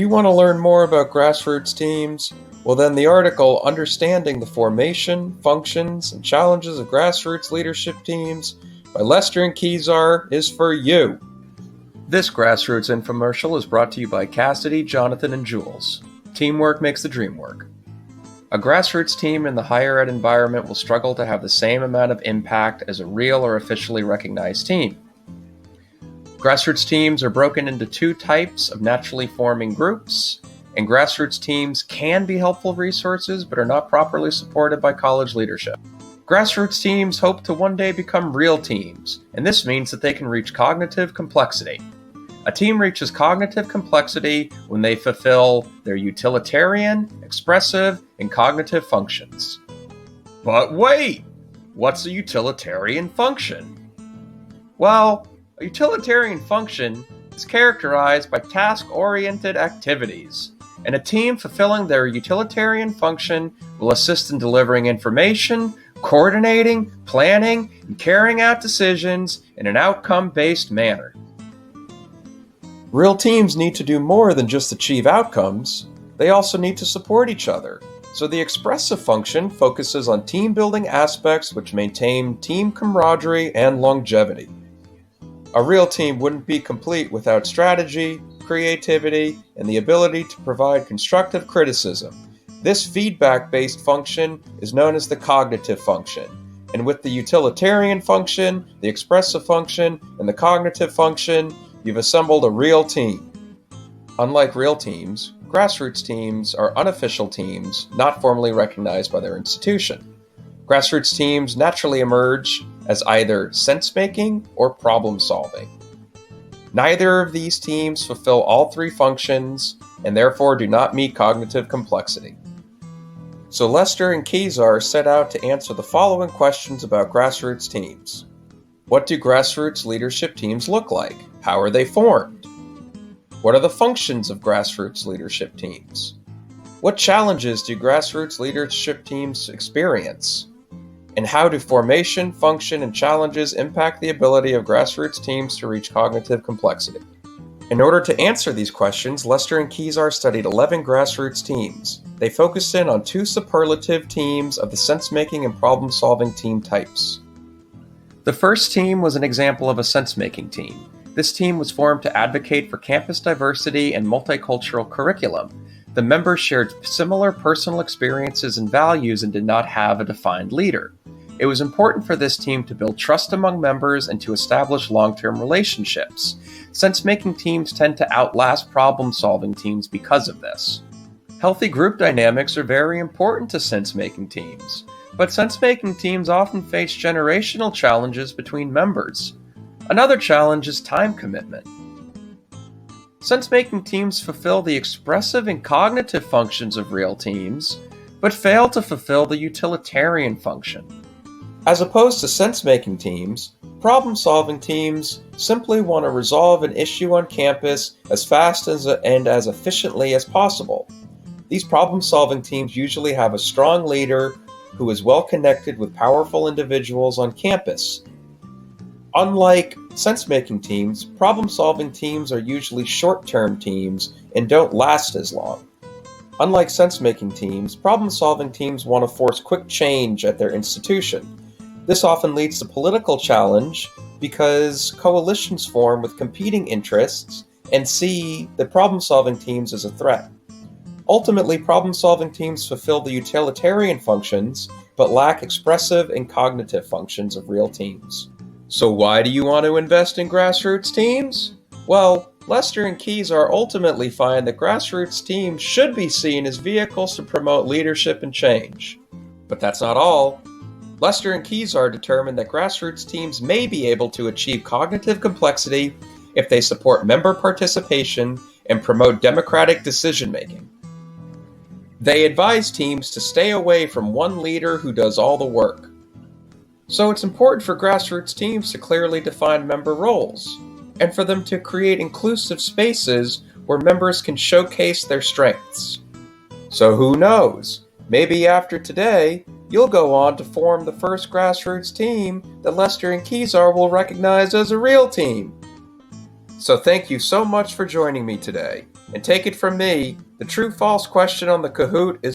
You want to learn more about grassroots teams? Well, then the article Understanding the Formation, Functions, and Challenges of Grassroots Leadership Teams by Lester and Kezar is for you. This grassroots infomercial is brought to you by Cassidy, Jonathan, and Jules. Teamwork makes the dream work. A grassroots team in the higher ed environment will struggle to have the same amount of impact as a real or officially recognized team. Grassroots teams are broken into two types of naturally forming groups, and grassroots teams can be helpful resources but are not properly supported by college leadership. Grassroots teams hope to one day become real teams, and this means that they can reach cognitive complexity. A team reaches cognitive complexity when they fulfill their utilitarian, expressive, and cognitive functions. But wait! What's a utilitarian function? Well, a utilitarian function is characterized by task-oriented activities, and a team fulfilling their utilitarian function will assist in delivering information, coordinating, planning, and carrying out decisions in an outcome-based manner. Real teams need to do more than just achieve outcomes. They also need to support each other. So the expressive function focuses on team-building aspects which maintain team camaraderie and longevity. A real team wouldn't be complete without strategy, creativity, and the ability to provide constructive criticism. This feedback-based function is known as the cognitive function. And with the utilitarian function, the expressive function, and the cognitive function, you've assembled a real team. Unlike real teams, grassroots teams are unofficial teams not formally recognized by their institution. Grassroots teams naturally emerge as either sense-making or problem-solving. Neither of these teams fulfill all three functions and therefore do not meet cognitive complexity. So Lester and Kezar set out to answer the following questions about grassroots teams. What do grassroots leadership teams look like? How are they formed? What are the functions of grassroots leadership teams? What challenges do grassroots leadership teams experience? And how do formation, function, and challenges impact the ability of grassroots teams to reach cognitive complexity? In order to answer these questions, Lester and Kezar studied 11 grassroots teams. They focused in on two superlative teams of the sense-making and problem-solving team types. The first team was an example of a sense-making team. This team was formed to advocate for campus diversity and multicultural curriculum. The members shared similar personal experiences and values and did not have a defined leader. It was important for this team to build trust among members and to establish long-term relationships. Sense-making teams tend to outlast problem-solving teams because of this. Healthy group dynamics are very important to sense-making teams, but sense-making teams often face generational challenges between members. Another challenge is time commitment. Sense-making teams fulfill the expressive and cognitive functions of real teams, but fail to fulfill the utilitarian function. As opposed to sense-making teams, problem-solving teams simply want to resolve an issue on campus as fast and as efficiently as possible. These problem-solving teams usually have a strong leader who is well connected with powerful individuals on campus. Unlike sense-making teams, problem-solving teams are usually short-term teams and don't last as long. Unlike sense-making teams, problem-solving teams want to force quick change at their institution. This often leads to political challenge because coalitions form with competing interests and see the problem-solving teams as a threat. Ultimately, problem-solving teams fulfill the utilitarian functions but lack expressive and cognitive functions of real teams. So why do you want to invest in grassroots teams? Well, Lester and Kezar ultimately find that grassroots teams should be seen as vehicles to promote leadership and change. But that's not all. Lester and Kezar determined that grassroots teams may be able to achieve cognitive complexity if they support member participation and promote democratic decision-making. They advise teams to stay away from one leader who does all the work. So it's important for grassroots teams to clearly define member roles, and for them to create inclusive spaces where members can showcase their strengths. So who knows? Maybe after today, you'll go on to form the first grassroots team that Lester and Kezar will recognize as a real team. So thank you so much for joining me today. And take it from me, the true false question on the Kahoot is